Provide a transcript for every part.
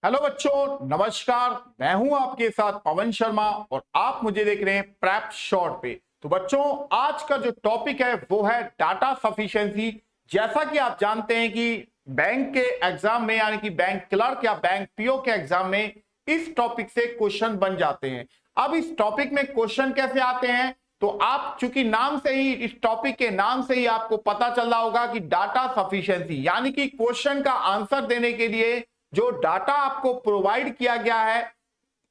Hello बच्चों, नमस्कार। मैं हूं आपके साथ पवन शर्मा और आप मुझे देख रहे हैं प्रेप शॉर्ट पे। तो बच्चों, आज का जो टॉपिक है वो है डाटा सफिशिएंसी। जैसा कि आप जानते हैं कि बैंक के एग्जाम में यानी कि बैंक क्लर्क या बैंक पीओ के एग्जाम में इस टॉपिक से क्वेश्चन बन जाते हैं। अब इस टॉपिक में क्वेश्चन कैसे आते हैं, तो आप चूंकि नाम से ही, इस टॉपिक के नाम से ही आपको पता चल रहा होगा कि डाटा सफिशिएंसी यानी कि क्वेश्चन का आंसर देने के लिए जो डाटा आपको प्रोवाइड किया गया है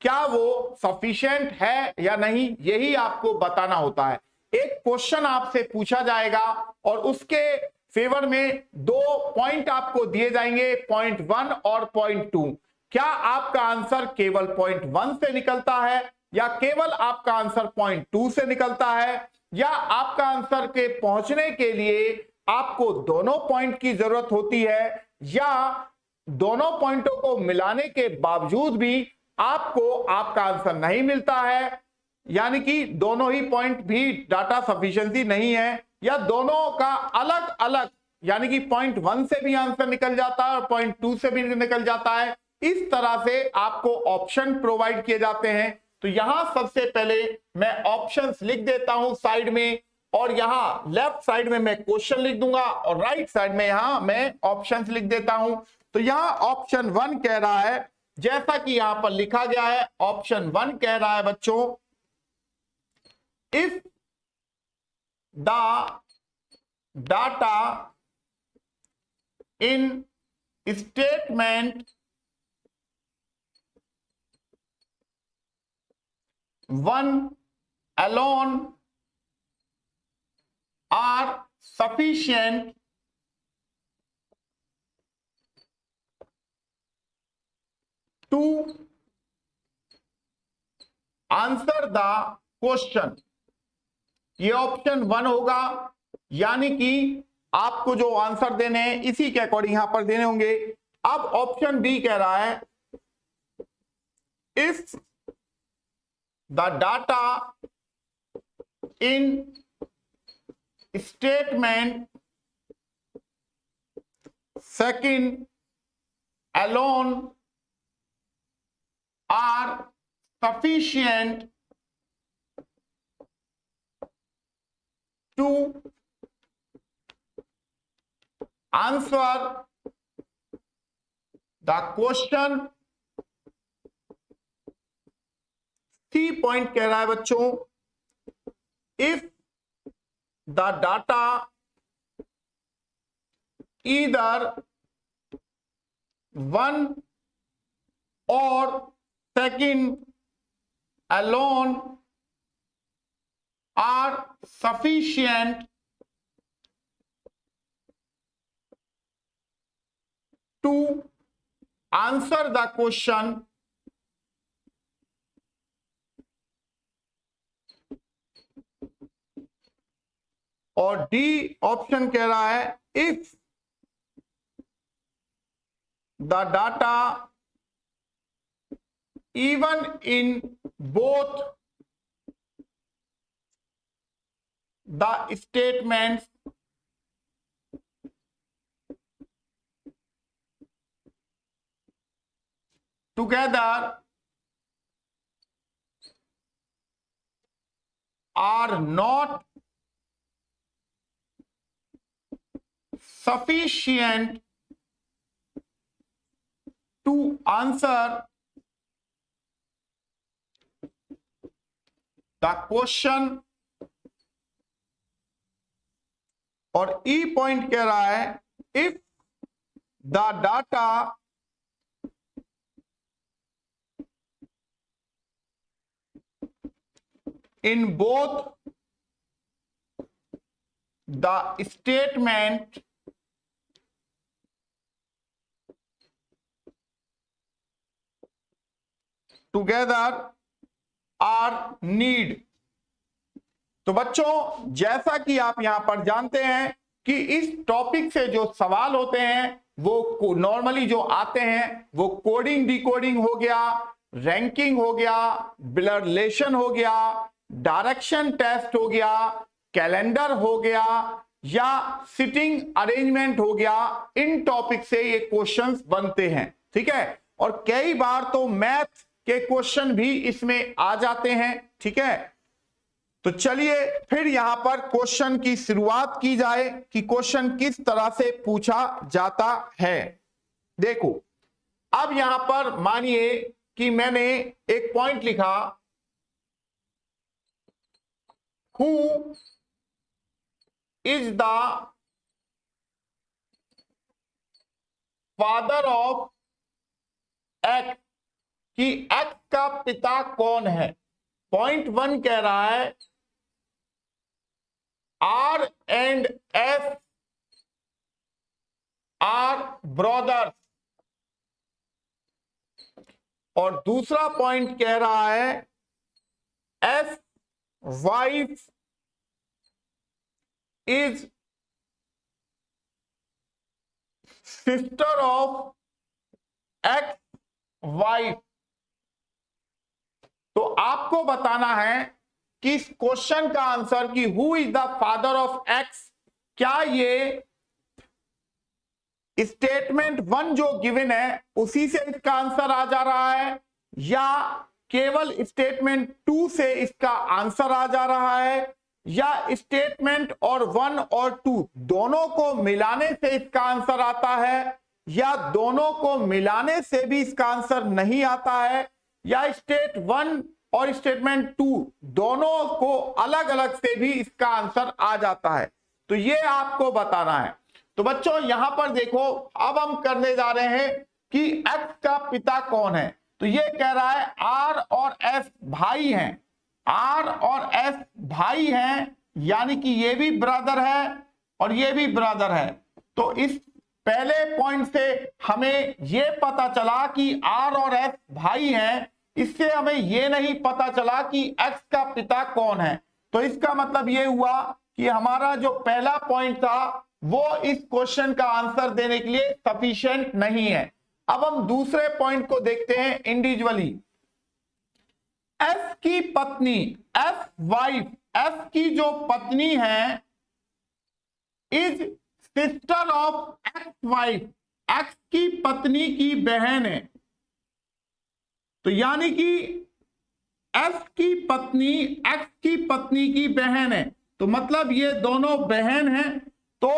क्या वो सफिशिएंट है या नहीं, यही आपको बताना होता है। एक क्वेश्चन आपसे पूछा जाएगा और उसके फेवर में 2 पॉइंट आपको दिए जाएंगे, पॉइंट 1 और पॉइंट 2। क्या आपका आंसर केवल पॉइंट 1 से निकलता है या केवल आपका आंसर पॉइंट 2 से निकलता है, या आपका आंसर के पहुंचने के लिए आपको दोनों पॉइंट की जरूरत होती है, या दोनों पॉइंटों को मिलाने के बावजूद भी आपको आपका आंसर नहीं मिलता है, यानी कि दोनों ही पॉइंट भी डाटा सफिशिएंसी नहीं है, या दोनों का अलग अलग यानी कि पॉइंट 1 से भी आंसर निकल जाता है और पॉइंट 2 से भी निकल जाता है। इस तरह से आपको ऑप्शन प्रोवाइड किए जाते हैं। तो यहां सबसे पहले मैं ऑप्शंस लिख देता हूं साइड में, और यहां लेफ्ट साइड में मैं क्वेश्चन लिख दूंगा और राइट साइड में यहां मैं ऑप्शंस लिख देता हूं। तो यहां ऑप्शन 1 कह रहा है, जैसा कि यहां पर लिखा गया है, ऑप्शन 1 कह रहा है बच्चों, if the data in statement 1 alone are sufficient to answer the question. ये ऑप्शन 1 होगा, यानी कि आपको जो आंसर देने हैं इसी के अकॉर्डिंग यहां पर देने होंगे। अब ऑप्शन बी कह रहा है, if the data in statement 2 alone are sufficient to answer the question। C point कह रहा है बच्चों, if the data either 1 or 2 alone are sufficient to answer the question। और डी ऑप्शन कह रहा है, if the data even in both the statements together are not sufficient to answer the question. और E point कह रहा है, if the data in both the statement together are need. तो बच्चों, जैसा कि आप यहां पर जानते हैं कि इस टॉपिक से जो सवाल होते हैं वो नॉर्मली जो आते हैं वो कोडिंग डिकोडिंग हो गया, रैंकिंग हो गया, ब्लड रिलेशन हो गया, डायरेक्शन टेस्ट हो गया, कैलेंडर हो गया या सिटिंग अरेंजमेंट हो गया। इन टॉपिक से ये क्वेश्चंस बनते हैं, ठीक है। और कई बार तो मैथ के क्वेश्चन भी इसमें आ जाते हैं। ठीक है, तो चलिए फिर यहां पर क्वेश्चन की शुरुआत की जाए कि क्वेश्चन किस तरह से पूछा जाता है। देखो, अब यहां पर मानिए कि मैंने एक पॉइंट लिखा, who is the father of X, कि एक्स का पिता कौन है। पॉइंट 1 कह रहा है R and F are brothers, और दूसरा पॉइंट कह रहा है F wife is sister of X wife. तो आपको बताना है कि इस क्वेश्चन का आंसर कि who is the father of x, क्या ये स्टेटमेंट 1 जो गिवन है उसी से इसका आंसर आ जा रहा है, या केवल स्टेटमेंट 2 से इसका आंसर आ जा रहा है, या स्टेटमेंट और 1 और 2 दोनों को मिलाने से इसका आंसर आता है, या दोनों को मिलाने से भी इसका आंसर नहीं आता है, या स्टेट 1 और स्टेटमेंट 2 दोनों को अलग अलग से भी इसका आंसर आ जाता है। तो ये आपको बताना है। तो बच्चों यहां पर देखो, अब हम करने जा रहे हैं कि एक्स का पिता कौन है। तो ये कह रहा है आर और एफ भाई हैं, आर और एफ भाई हैं, यानी कि ये भी ब्रदर है और ये भी ब्रदर है। तो इस पहले पॉइंट से हमें ये पता चला कि आर और एफ भाई हैं, इससे हमें ये नहीं पता चला कि एक्स का पिता कौन है। तो इसका मतलब ये हुआ कि हमारा जो पहला पॉइंट था वो इस क्वेश्चन का आंसर देने के लिए सफिशिएंट नहीं है। अब हम दूसरे पॉइंट को देखते हैं इंडिविजुअली। एफ की पत्नी, एफ वाइफ, एफ की जो पत्नी है is sister of X wife, x की पत्नी की बहन है। तो यानी कि एफ की पत्नी एक्स की पत्नी की बहन है, तो मतलब ये दोनों बहन हैं। तो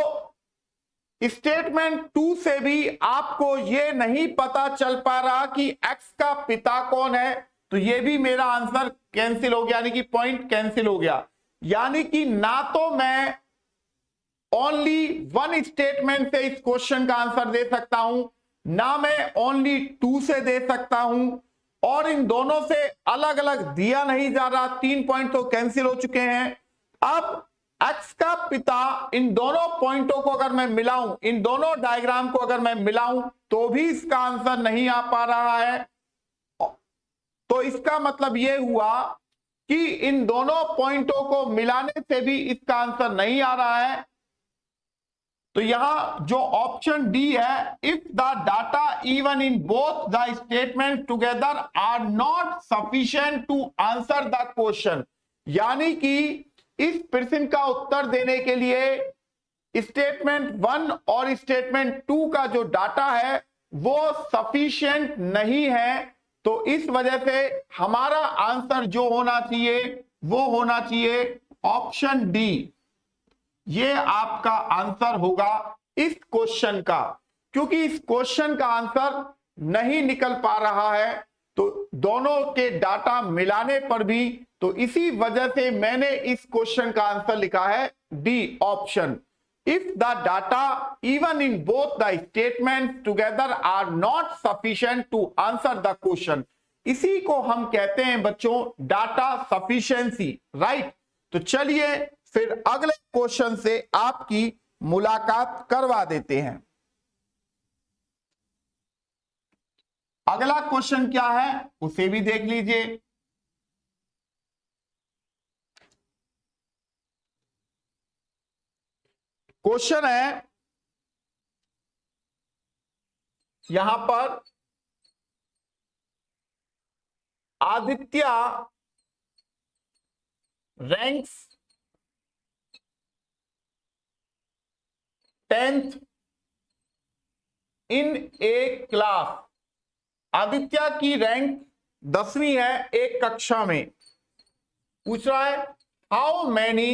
स्टेटमेंट 2 से भी आपको ये नहीं पता चल पा रहा कि एक्स का पिता कौन है, तो ये भी मेरा आंसर कैंसिल हो गया, यानी कि पॉइंट कैंसिल हो गया। यानी कि ना तो मैं ओनली 1 स्टेटमेंट से इस क्वेश्चन का आंसर दे सकता हूं, ना मैं ओनली 2 से दे सकता हूं, और इन दोनों से अलग अलग दिया नहीं जा रहा। 3 पॉइंट तो कैंसिल हो चुके हैं। अब एक्स का पिता, इन दोनों पॉइंटों को अगर मैं मिलाऊं, इन दोनों डायग्राम को अगर मैं मिलाऊं, तो भी इसका आंसर नहीं आ पा रहा है। तो इसका मतलब यह हुआ कि इन दोनों पॉइंटों को मिलाने से भी इसका आंसर नहीं आ रहा है। तो यहां जो ऑप्शन डी है, if the data even in both the statement together are not sufficient to answer the question, यानी कि इस प्रश्न का उत्तर देने के लिए स्टेटमेंट 1 और स्टेटमेंट 2 का जो डाटा है वो सफिशिएंट नहीं है। तो इस वजह से हमारा आंसर जो होना चाहिए वो होना चाहिए ऑप्शन डी। ये आपका आंसर होगा इस क्वेश्चन का, क्योंकि इस क्वेश्चन का आंसर नहीं निकल पा रहा है। तो दोनों के डाटा मिलाने पर भी, तो इसी वजह से मैंने इस क्वेश्चन का आंसर लिखा है D option. If the data even in both the statement together are not sufficient to answer the question, इसी को हम कहते हैं बच्चों डाटा सफिशिएंसी, राइट। तो चलिए फिर अगले क्वेश्चन से आपकी मुलाकात करवा देते हैं। अगला क्वेश्चन क्या है उसे भी देख लीजिए। क्वेश्चन है यहां पर, आदित्य रैंक्स 10th इन ए क्लास। आदित्य की रैंक 10वीं है एक कक्षा में। पूछ रहा है how many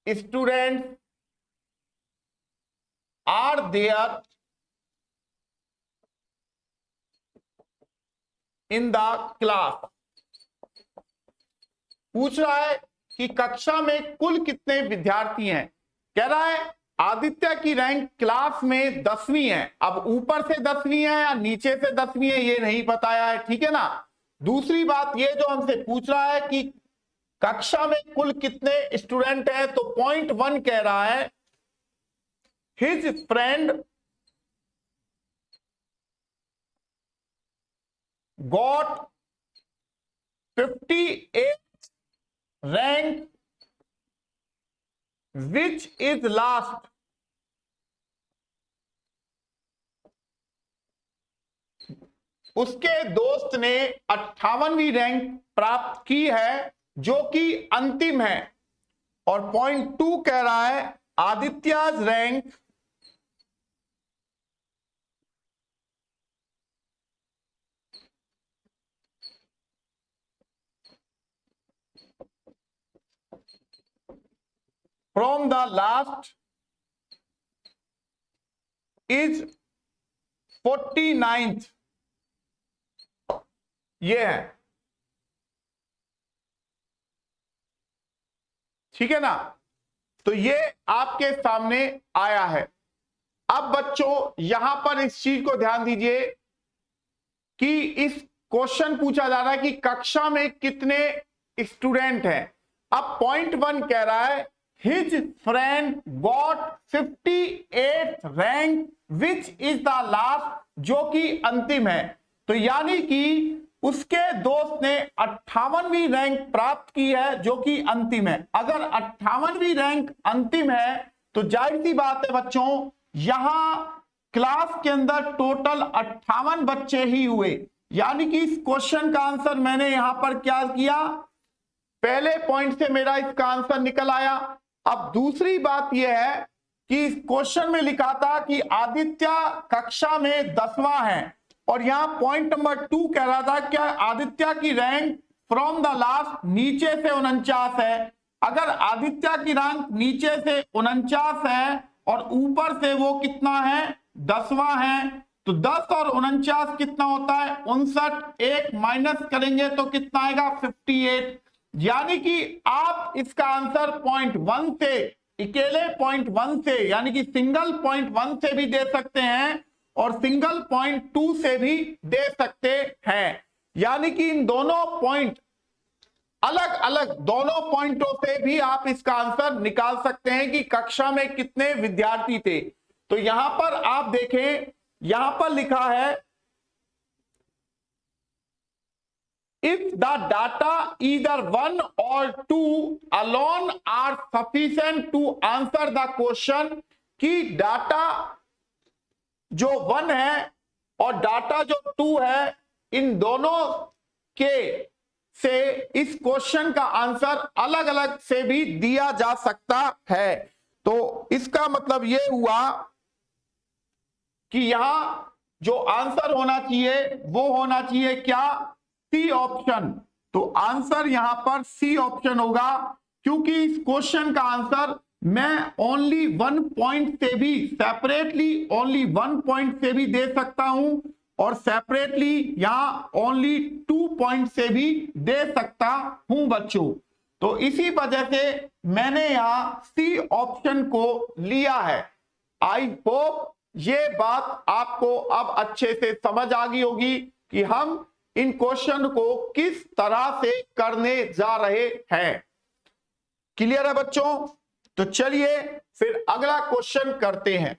students are there in the class. पूछ रहा है कि कक्षा में कुल कितने विद्यार्थी हैं। कह रहा है आदित्य की रैंक क्लास में 10वीं है। अब ऊपर से 10वीं है या नीचे से 10वीं है ये नहीं बताया है, ठीक है ना। दूसरी बात ये जो हमसे पूछ रहा है कि कक्षा में कुल कितने स्टूडेंट हैं, तो पॉइंट 1 कह रहा है his friend got 58 rank which is last. उसके दोस्त ने 58वीं रैंक प्राप्त की है जो कि अंतिम है। और पॉइंट 2 कह रहा है Aditya's rank from the last is 49th। ये है, ठीक है ना। तो ये आपके सामने आया है। अब बच्चों यहां पर इस चीज को ध्यान दीजिए कि इस क्वेश्चन पूछा जा रहा है कि कक्षा में कितने स्टूडेंट हैं। अब पॉइंट 1 कह रहा है his friend got 58th rank which is the last, जो कि अंतिम है। तो यानी कि उसके दोस्त ने 58वीं रैंक प्राप्त की है जो कि अंतिम है। अगर 58वीं रैंक अंतिम है तो जाहिर सी बात है बच्चों यहां क्लास के अंदर टोटल 58 बच्चे ही हुए। यानी कि इस क्वेश्चन का आंसर मैंने यहां पर क्या किया, पहले पॉइंट से मेरा इसका आंसर निकल आया। अब दूसरी बात यह है कि इस क्वेश्चन में लिखा था कि आदित्य कक्षा में 10वां है और यहां पॉइंट नंबर 2 कह रहा था क्या आदित्य की रैंक फ्रॉम द लास्ट नीचे से 49 है। अगर आदित्य की रैंक नीचे से 49 है और ऊपर से वो कितना है 10वां है, तो 10 और 49 कितना होता है 59, एक माइनस करेंगे तो कितना आएगा 58। यानी कि आप इसका आंसर पॉइंट 1 से, अकेले पॉइंट 1 से यानी कि सिंगल पॉइंट 1 से भी दे सकते हैं और सिंगल पॉइंट 2 से भी दे सकते हैं। यानी कि इन दोनों पॉइंट अलग अलग दोनों पॉइंटों से भी आप इसका आंसर निकाल सकते हैं कि कक्षा में कितने विद्यार्थी थे। तो यहां पर आप देखें, यहां पर लिखा है if the data either 1 or 2 alone are sufficient to answer the question, कि डाटा जो 1 है और डाटा जो 2 है इन दोनों के से इस क्वेश्चन का आंसर अलग अलग से भी दिया जा सकता है। तो इसका मतलब यह हुआ कि यहां जो आंसर होना चाहिए वो होना चाहिए क्या, सी ऑप्शन। तो आंसर यहां पर सी ऑप्शन होगा क्योंकि इस क्वेश्चन का आंसर मैं ओनली 1 पॉइंट से भी सेपरेटली ओनली 1 पॉइंट से भी दे सकता हूं और सेपरेटली यहां ओनली 2 पॉइंट से भी दे सकता हूं बच्चों। तो इसी वजह से मैंने यहां सी ऑप्शन को लिया है। आई होप ये बात आपको अब अच्छे से समझ आ गई होगी कि हम इन क्वेश्चन को किस तरह से करने जा रहे हैं। क्लियर है बच्चों? तो चलिए फिर अगला क्वेश्चन करते हैं।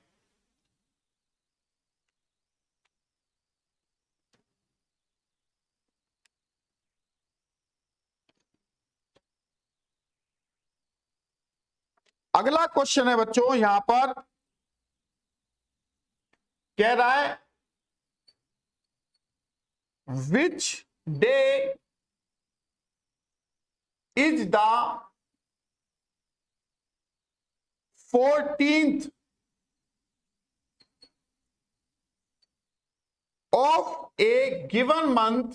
अगला क्वेश्चन है बच्चों यहां पर कह रहा है which day is the 14th of A given month,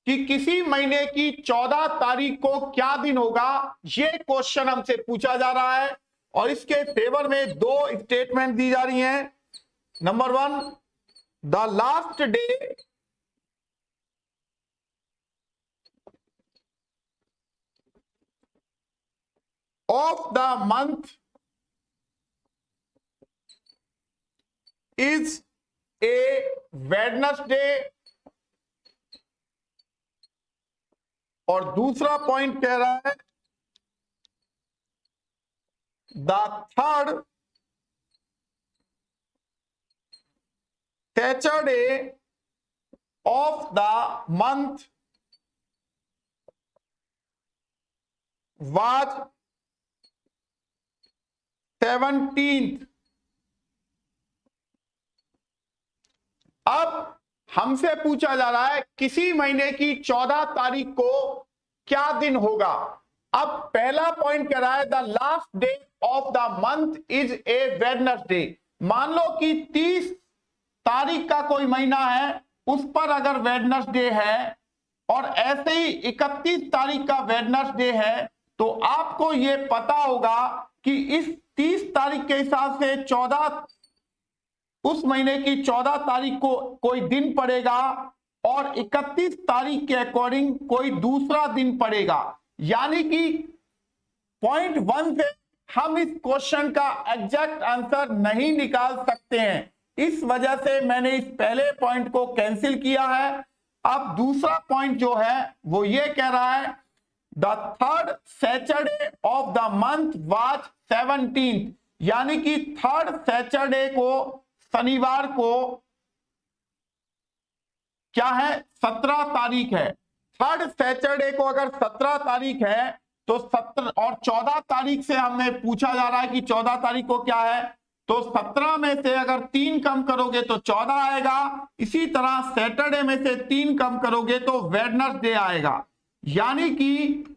कि किसी महीने की 14 तारीख को क्या दिन होगा, ये क्वेश्चन हमसे पूछा जा रहा है। और इसके फेवर में दो स्टेटमेंट दी जा रही हैं। Number 1, the last day of the month is a Wednesday, और दूसरा पॉइंट कह रहा है the third Saturday of the month was 17th। अब हमसे पूछा जा रहा है किसी महीने की 14 तारीख को क्या दिन होगा। अब पहला पॉइंट कह रहा है the last day of the month is a Wednesday. मान लो कि 30 तारीख का कोई महीना है, उस पर अगर वेडनेसडे है, और ऐसे ही 31 तारीख का वेडनेसडे है, तो आपको यह पता होगा कि इस 30 तारीख के हिसाब से 14 उस महीने की 14 तारीख को कोई दिन पड़ेगा, और 31 तारीख के अकॉर्डिंग कोई दूसरा दिन पड़ेगा। यानी कि पॉइंट 1 से हम इस क्वेश्चन का एग्जैक्ट आंसर नहीं निकाल सकते हैं, इस वजह से मैंने इस पहले पॉइंट को कैंसिल किया है। अब दूसरा पॉइंट जो है वो ये कह रहा है the third Saturday of the month was 17th, यानी कि थर्ड सैटरडे को, शनिवार को क्या है, 17 तारीख है। थर्ड सैटरडे को अगर 17 तारीख है तो 17 और 14 तारीख से हमें पूछा जा रहा है कि 14 तारीख को क्या है, तो 17 में से अगर 3 कम करोगे तो 14 आएगा। इसी तरह सैटरडे में से 3 कम करोगे तो वेडनेसडे आएगा। यानी कि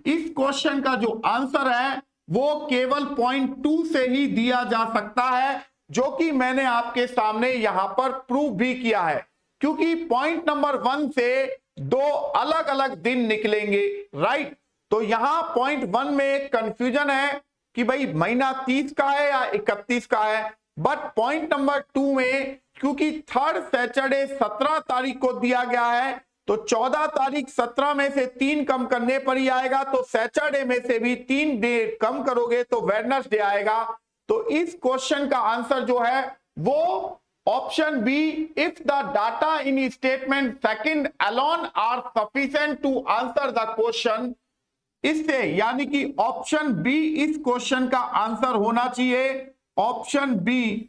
इस क्वेश्चन का जो आंसर है वो केवल पॉइंट 2 से ही दिया जा सकता है, जो कि मैंने आपके सामने यहां पर प्रूव भी किया है। क्योंकि पॉइंट नंबर 1 से 2 अलग अलग दिन निकलेंगे, राइट। तो यहां पॉइंट 1 में एक कंफ्यूजन है कि भाई महीना 30 का है या 31 का है, बट पॉइंट नंबर 2 में क्योंकि थर्ड सैटरडे 17 तारीख को दिया गया है, तो 14 तारीख 17 में से 3 कम करने पर ही आएगा, तो सैटरडे में से भी 3 डे कम करोगे तो वेडनेसडे आएगा। तो इस क्वेश्चन का आंसर जो है वो option B, if the data in statement second alone are sufficient to answer the question, इससे यानी कि ऑप्शन बी इस क्वेश्चन का आंसर होना चाहिए। ऑप्शन बी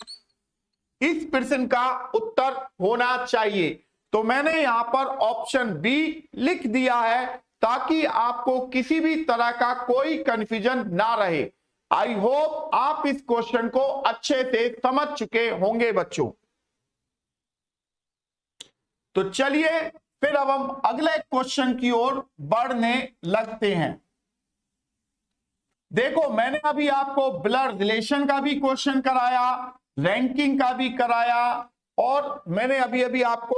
इस प्रश्न का उत्तर होना चाहिए। तो मैंने यहां पर ऑप्शन बी लिख दिया है ताकि आपको किसी भी तरह का कोई कंफ्यूजन ना रहे। आई होप आप इस क्वेश्चन को अच्छे से समझ चुके होंगे बच्चों। तो चलिए फिर अब हम अगले क्वेश्चन की ओर बढ़ने लगते हैं। देखो मैंने अभी आपको ब्लड रिलेशन का भी क्वेश्चन कराया, रैंकिंग का भी कराया, और मैंने अभी अभी आपको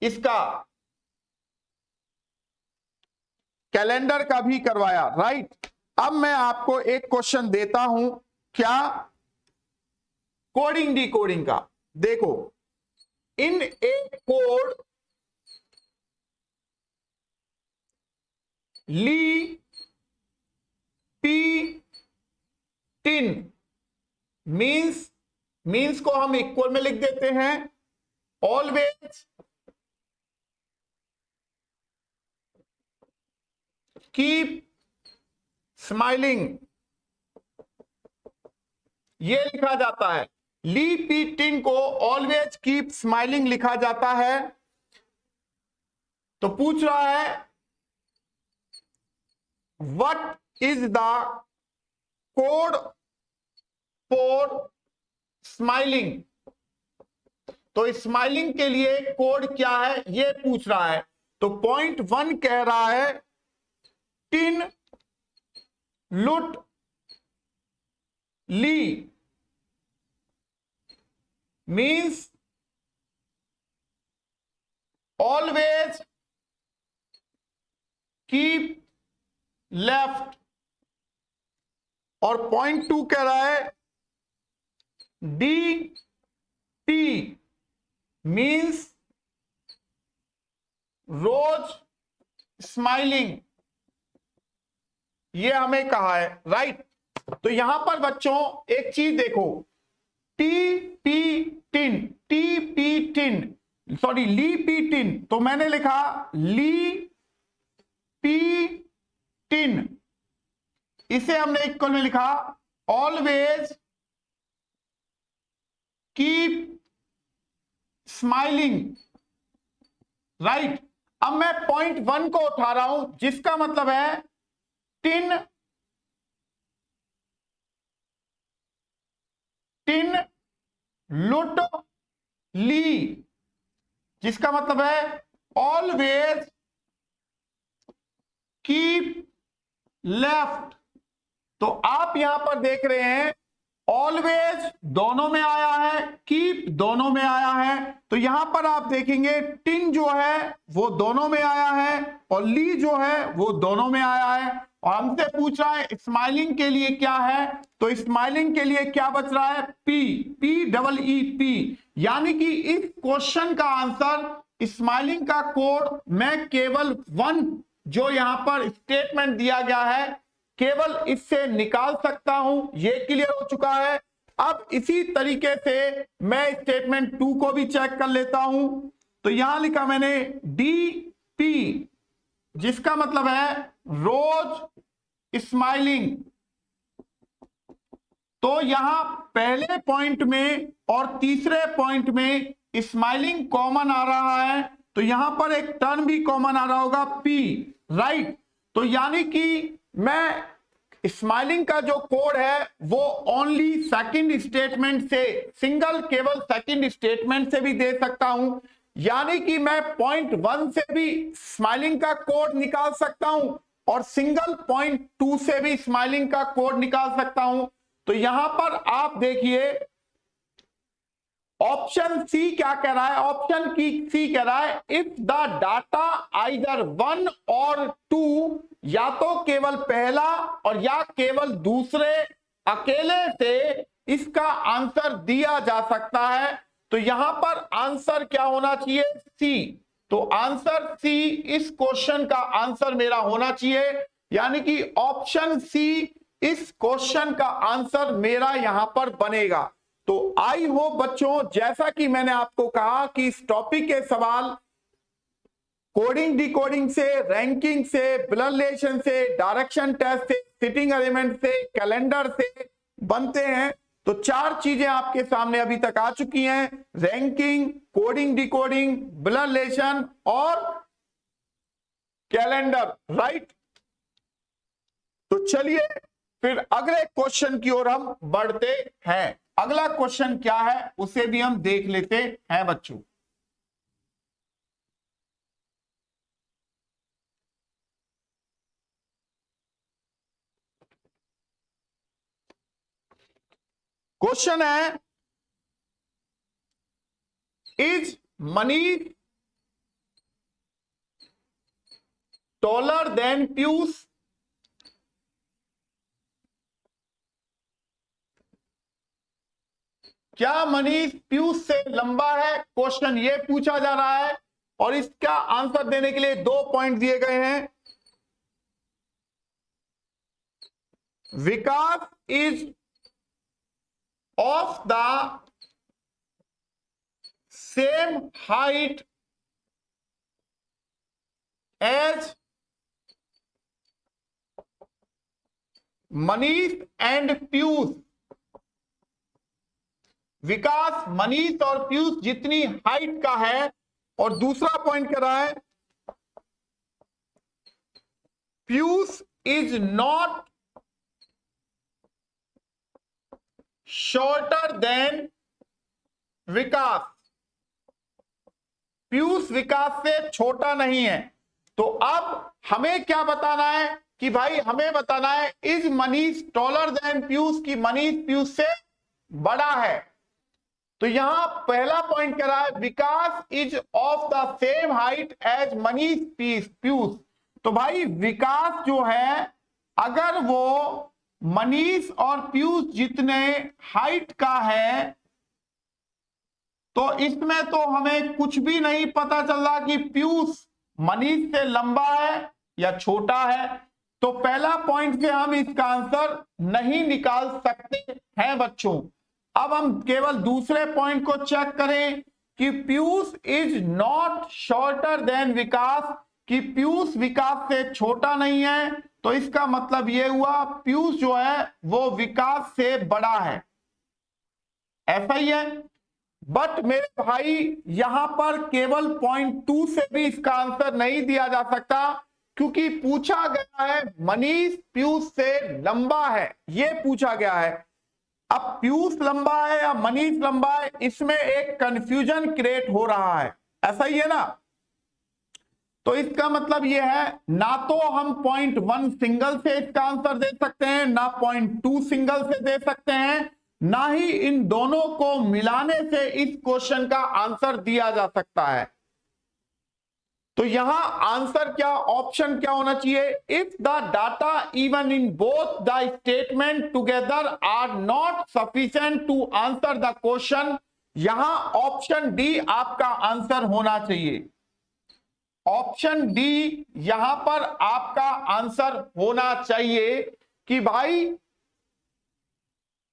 इसका कैलेंडर का भी करवाया, राइट। अब मैं आपको एक क्वेश्चन देता हूं, क्या, कोडिंग डिकोडिंग का। देखो, इन ए कोड ली पी टिन मीन्स को हम इक्वल में लिख देते हैं, ऑलवेज कीप स्माइलिंग, ये लिखा जाता है। ली पी टिन को ऑलवेज कीप स्माइलिंग लिखा जाता है। तो पूछ रहा है what is the code for smiling. तो स्माइलिंग के लिए कोड क्या है ये पूछ रहा है। तो पॉइंट 1 कह रहा है टिन लुट ली मीन्स ऑलवेज कीप लेफ्ट, और पॉइंट 2 कह रहा है डी टी मीन्स रोज स्माइलिंग, ये हमें कहा है, राइट। तो यहां पर बच्चों एक चीज देखो, टी पी टिन, सॉरी ली पी टिन, तो मैंने लिखा ली पी टिन, इसे हमने इक्वल में लिखा ऑलवेज कीप स्माइलिंग, राइट। अब मैं पॉइंट 1 को उठा रहा हूं, जिसका मतलब है टिन लुट ली, जिसका मतलब है ऑलवेज कीप लेफ्ट। तो आप यहां पर देख रहे हैं ऑलवेज दोनों में आया है, कीप दोनों में आया है, तो यहां पर आप देखेंगे टिन जो है वो दोनों में आया है और ली जो है वो दोनों में आया है। और हमसे पूछ रहा है स्माइलिंग के लिए क्या है, तो स्माइलिंग के लिए क्या बच रहा है, पी डबल ई पी, यानी कि इस क्वेश्चन का आंसर स्माइलिंग का कोड मैं केवल 1 जो यहां पर स्टेटमेंट दिया गया है केवल इससे निकाल सकता हूं, यह क्लियर हो चुका है। अब इसी तरीके से मैं स्टेटमेंट 2 को भी चेक कर लेता हूं, तो यहां लिखा मैंने डी पी, जिसका मतलब है रोज स्माइलिंग। तो यहां पहले पॉइंट में और तीसरे पॉइंट में स्माइलिंग कॉमन आ रहा है, तो यहां पर एक टर्म भी कॉमन आ रहा होगा पी, राइट। तो यानी कि मैं स्माइलिंग का जो कोड है वो ओनली सेकंड स्टेटमेंट से, सिंगल केवल सेकंड स्टेटमेंट से भी दे सकता हूं, यानी कि मैं पॉइंट 1 से भी स्माइलिंग का कोड निकाल सकता हूं और सिंगल पॉइंट 2 से भी स्माइलिंग का कोड निकाल सकता हूं। तो यहां पर आप देखिए ऑप्शन सी क्या कह रहा है, ऑप्शन की सी कह रहा है इफ द डाटा आइदर 1 और 2, या तो केवल पहला और या केवल दूसरे अकेले से इसका आंसर दिया जा सकता है। तो यहां पर आंसर क्या होना चाहिए, सी। तो आंसर सी इस क्वेश्चन का आंसर मेरा होना चाहिए, यानी कि ऑप्शन सी इस क्वेश्चन का आंसर मेरा यहां पर बनेगा। तो आई होप बच्चों, जैसा कि मैंने आपको कहा कि इस टॉपिक के सवाल कोडिंग डिकोडिंग से, रैंकिंग से, ब्लड रिलेशन से, डायरेक्शन टेस्ट से, सिटिंग एलिमेंट से, कैलेंडर से बनते हैं। तो 4 चीजें आपके सामने अभी तक आ चुकी हैं, ranking, coding decoding, blood relation और कैलेंडर, राइट। तो चलिए फिर अगले क्वेश्चन की ओर हम बढ़ते हैं। अगला क्वेश्चन क्या है उसे भी हम देख लेते हैं बच्चों। क्वेश्चन है is money taller than Piyush? क्या मनीष पीयूष से लंबा है, क्वेश्चन ये पूछा जा रहा है और इसका आंसर देने के लिए 2 पॉइंट दिए गए हैं। Vikas is of the same height as Manish and Piyush. Vikas Manish और पीयूष जितनी हाइट का है, और दूसरा पॉइंट कर रहा है Piyush is not shorter than Vikas. Piyush Vikas से छोटा नहीं है। तो अब हमें क्या बताना है कि भाई हमें बताना है is Manish taller than Piyush, की मनीष पीयूष से बड़ा है। तो यहां पहला पॉइंट कह रहा है Vikas is of the same height as Manish Piyush. तो भाई विकास जो है अगर वो मनीष और पीयूष जितने हाइट का है तो इसमें तो हमें कुछ भी नहीं पता चल रहा कि पीयूष मनीष से लंबा है या छोटा है। तो पहला पॉइंट से हम इसका आंसर नहीं निकाल सकते हैं बच्चों। अब हम केवल दूसरे पॉइंट को चेक करें कि Piyush is not shorter than Vikas, कि पीयूष विकास से छोटा नहीं है। तो इसका मतलब यह हुआ पीयूष जो है वो विकास से बड़ा है, ऐसा ही है। बट मेरे भाई यहां पर केवल पॉइंट 2 से भी इसका आंसर नहीं दिया जा सकता, क्योंकि पूछा गया है मनीष पीयूष से लंबा है, यह पूछा गया है। अब पीयूष लंबा है या मनीष लंबा है, इसमें एक कंफ्यूजन क्रिएट हो रहा है, ऐसा ही है ना। तो इसका मतलब यह है ना तो हम पॉइंट 1 सिंगल से इसका आंसर दे सकते हैं, ना पॉइंट 2 सिंगल से दे सकते हैं, ना ही इन दोनों को मिलाने से इस क्वेश्चन का आंसर दिया जा सकता है। तो यहां आंसर क्या, ऑप्शन क्या होना चाहिए, if the data even in both the statement together are not sufficient to answer the question. यहां ऑप्शन डी आपका आंसर होना चाहिए। ऑप्शन डी यहां पर आपका आंसर होना चाहिए कि भाई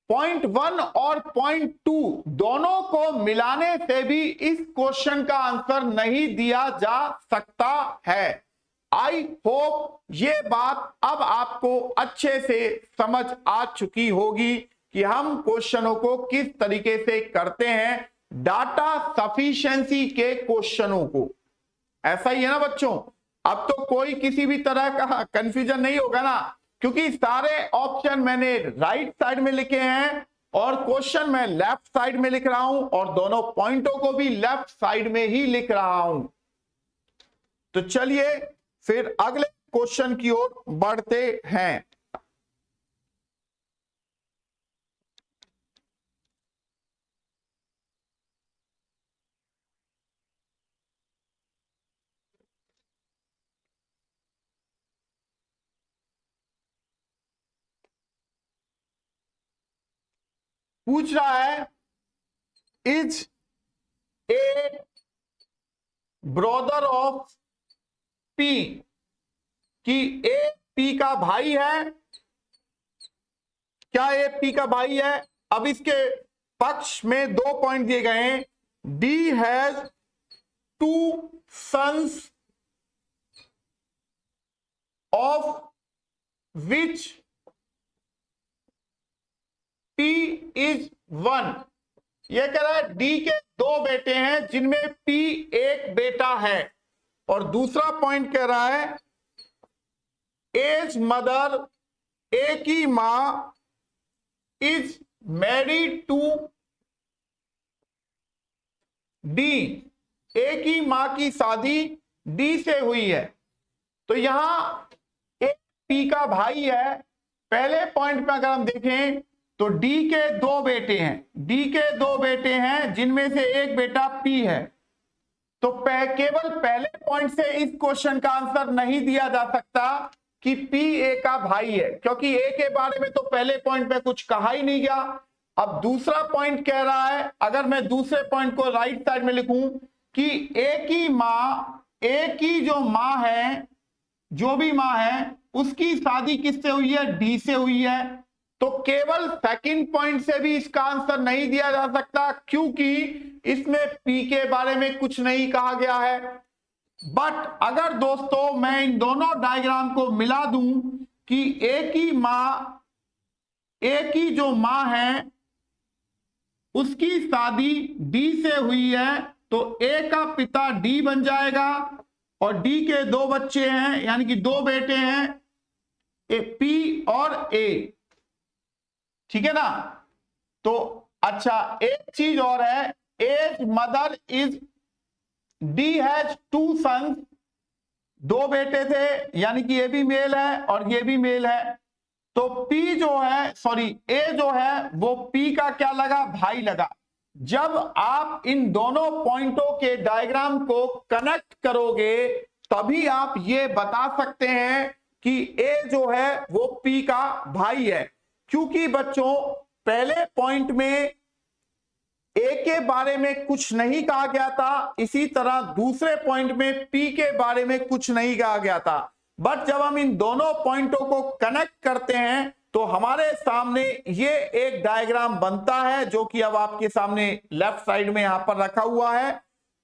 पॉइंट 1 और पॉइंट 2 दोनों को मिलाने से भी इस क्वेश्चन का आंसर नहीं दिया जा सकता है। आई होप ये बात अब आपको अच्छे से समझ आ चुकी होगी कि हम क्वेश्चनों को किस तरीके से करते हैं, डाटा सफिशिएंसी के क्वेश्चनों को। ऐसा ही है ना बच्चों। अब तो कोई किसी भी तरह का कंफ्यूजन नहीं होगा ना, क्योंकि सारे ऑप्शन मैंने राइट साइड में लिखे हैं और क्वेश्चन मैं लेफ्ट साइड में लिख रहा हूं और दोनों पॉइंटों को भी लेफ्ट साइड में ही लिख रहा हूं। तो चलिए फिर अगले क्वेश्चन की ओर बढ़ते हैं। पूछ रहा है is a brother of P, कि ए पी का भाई है, क्या ए पी का भाई है। अब इसके पक्ष में 2 पॉइंट दिए गए हैं, D has 2 sons of which P is 1। यह कह रहा है D के 2 बेटे हैं जिनमें P एक बेटा है। और दूसरा पॉइंट कह रहा है एज मदर, ए की मां इज मैरिड टू D, ए की मां की शादी D से हुई है। तो यहां ए P का भाई है। पहले पॉइंट में अगर हम देखें तो डी के 2 बेटे हैं, डी के 2 बेटे हैं जिनमें से एक बेटा पी है। तो केवल पहले पॉइंट से इस क्वेश्चन का आंसर नहीं दिया जा सकता कि पी ए का भाई है, क्योंकि ए के बारे में तो पहले पॉइंट में कुछ कहा ही नहीं गया। अब दूसरा पॉइंट कह रहा है, अगर मैं दूसरे पॉइंट को राइट साइड में लिखूं कि ए की मां, ए की जो मां है, जो भी मां है, उसकी शादी किससे हुई है, डी से हुई है। तो केवल सेकंड पॉइंट से भी इसका आंसर नहीं दिया जा सकता, क्योंकि इसमें पी के बारे में कुछ नहीं कहा गया है। बट अगर दोस्तों मैं इन दोनों डायग्राम को मिला दूं कि ए की मां, ए की जो मां है उसकी शादी डी से हुई है, तो ए का पिता डी बन जाएगा और डी के 2 बच्चे हैं, यानी कि 2 बेटे हैं, ए पी और ए। ठीक है ना। तो अच्छा एक चीज और है, as mother is D has 2 sons, 2 बेटे थे, यानी कि ये भी मेल है और ये भी मेल है। तो पी जो है, सॉरी ए जो है वो पी का क्या लगा, भाई लगा। जब आप इन दोनों पॉइंटों के डायग्राम को कनेक्ट करोगे तभी आप ये बता सकते हैं कि ए जो है वो पी का भाई है। क्योंकि बच्चों पहले पॉइंट में ए के बारे में कुछ नहीं कहा गया था, इसी तरह दूसरे पॉइंट में पी के बारे में कुछ नहीं कहा गया था। बट जब हम इन दोनों पॉइंटों को कनेक्ट करते हैं तो हमारे सामने ये एक डायग्राम बनता है, जो कि अब आपके सामने लेफ्ट साइड में यहां पर रखा हुआ है।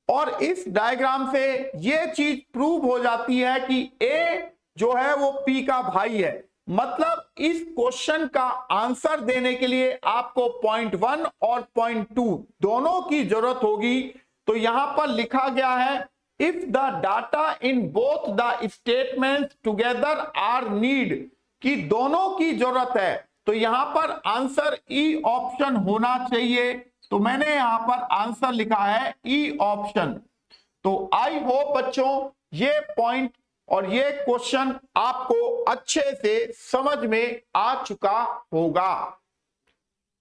और इस डायग्राम से ये चीज प्रूव हो जाती है कि ए जो है वो पी का भाई है। मतलब इस क्वेश्चन का आंसर देने के लिए आपको पॉइंट 1 और पॉइंट 2 दोनों की जरूरत होगी। तो यहां पर लिखा गया है if the data in both the statements together are need, कि दोनों की जरूरत है। तो यहां पर आंसर ई ऑप्शन होना चाहिए। तो मैंने यहां पर आंसर लिखा है ई ऑप्शन। तो आई होप बच्चों ये पॉइंट और ये क्वेश्चन आपको अच्छे से समझ में आ चुका होगा।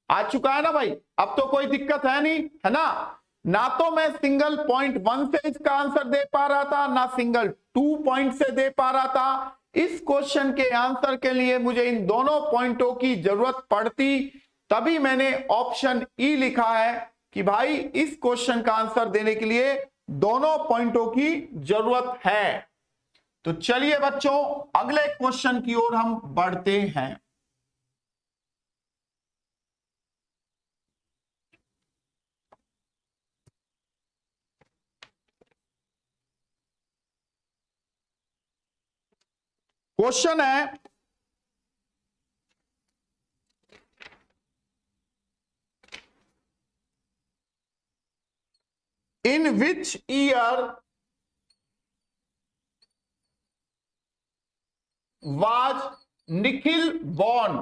आ चुका है ना भाई? अब तो कोई दिक्कत है नहीं, है ना? ना तो मैं सिंगल पॉइंट 1 से इसका आंसर दे पा रहा था, ना सिंगल 2 पॉइंट से दे पा रहा था। इस क्वेश्चन के आंसर के लिए मुझे इन दोनों पॉइंटों की जरूरत पड़ती, तभी मैंने ऑप्शन ई लिखा है कि भाई इस क्वेश्चन का आंसर देने के लिए दोनों पॉइंटों की जरूरत है। तो चलिए बच्चों अगले क्वेश्चन की ओर हम बढ़ते हैं। क्वेश्चन है in which year was Nikhil born.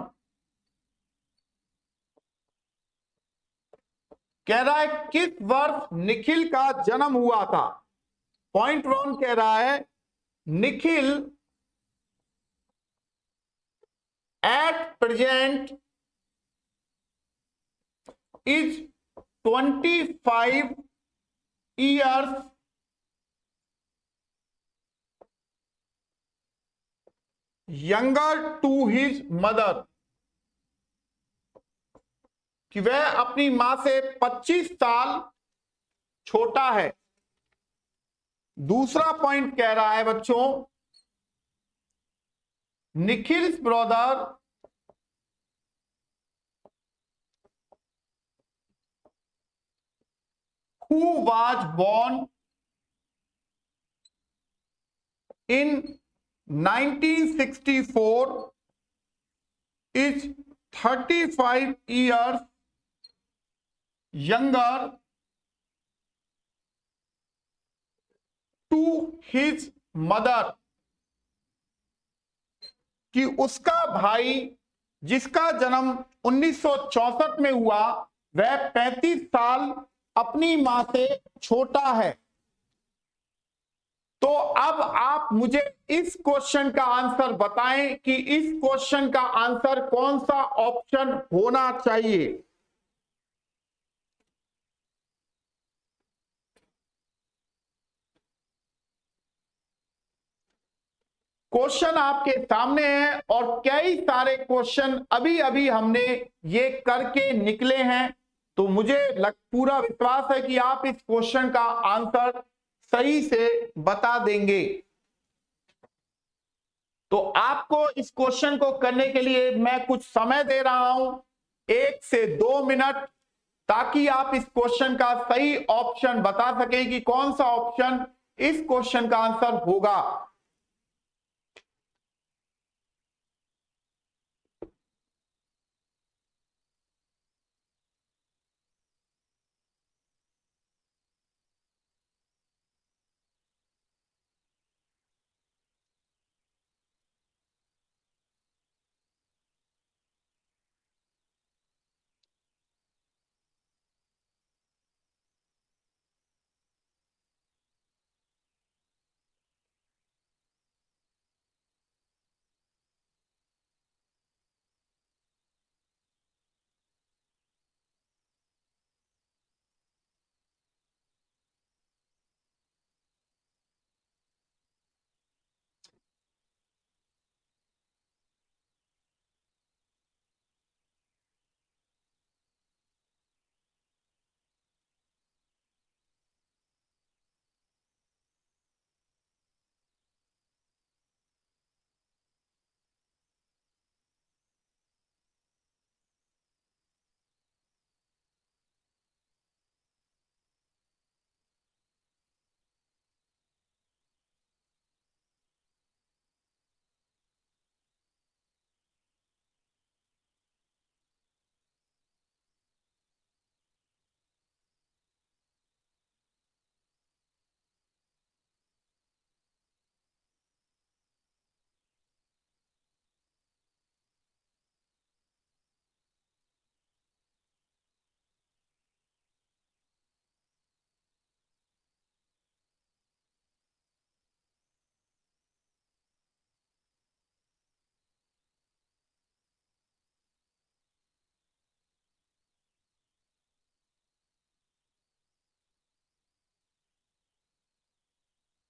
कह रहा है किस वर्ष निखिल का जन्म हुआ था। पॉइंट 1 कह रहा है Nikhil at present is 25 years younger to his mother, कि वह अपनी मां से 25 साल छोटा है। दूसरा पॉइंट कह रहा है बच्चों Nikhil's brother who was born in 1964 is 35 years younger to his mother, कि उसका भाई जिसका जन्म 1964 में हुआ वह 35 साल अपनी मां से छोटा है। तो अब आप मुझे इस क्वेश्चन का आंसर बताएं कि इस क्वेश्चन का आंसर कौन सा ऑप्शन होना चाहिए। क्वेश्चन आपके सामने है और कई सारे क्वेश्चन अभी अभी हमने ये करके निकले हैं। तो मुझे पूरा विश्वास है कि आप इस क्वेश्चन का आंसर सही से बता देंगे। तो आपको इस क्वेश्चन को करने के लिए मैं कुछ समय दे रहा हूं 1 से 2 मिनट, ताकि आप इस क्वेश्चन का सही ऑप्शन बता सकें कि कौन सा ऑप्शन इस क्वेश्चन का आंसर होगा।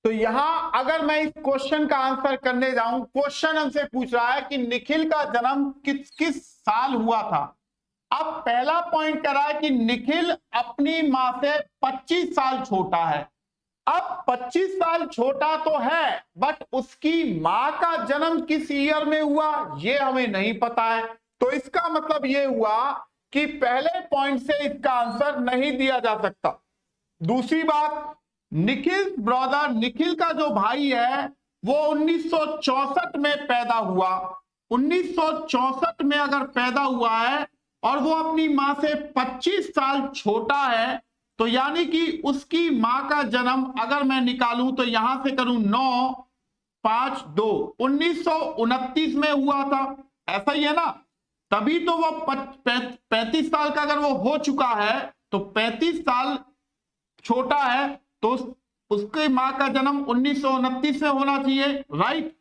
तो यहां अगर मैं इस क्वेश्चन का आंसर करने जाऊं, क्वेश्चन हमसे पूछ रहा है कि निखिल का जन्म किस किस साल हुआ था। अब पहला पॉइंट कह रहा है कि निखिल अपनी मां से 25 साल छोटा है। अब 25 साल छोटा तो है, बट उसकी मां का जन्म किस ईयर में हुआ ये हमें नहीं पता है। तो इसका मतलब ये हुआ कि पहले पॉइंट से इसका आंसर नहीं दिया जा सकता। दूसरी बात, निखिल ब्रदर, निखिल का जो भाई है वो 1964 में पैदा हुआ। 1964 में अगर पैदा हुआ है और वो अपनी मां से 25 साल छोटा है, तो यानी कि उसकी मां का जन्म अगर मैं निकालूं तो यहां से करूं 9 5 2 1929 में हुआ था, ऐसा ही है ना। तभी तो वो 35 साल का अगर वो हो चुका है तो 35 साल छोटा है, तो उसकी मां का जन्म 1929 में होना चाहिए, राइट।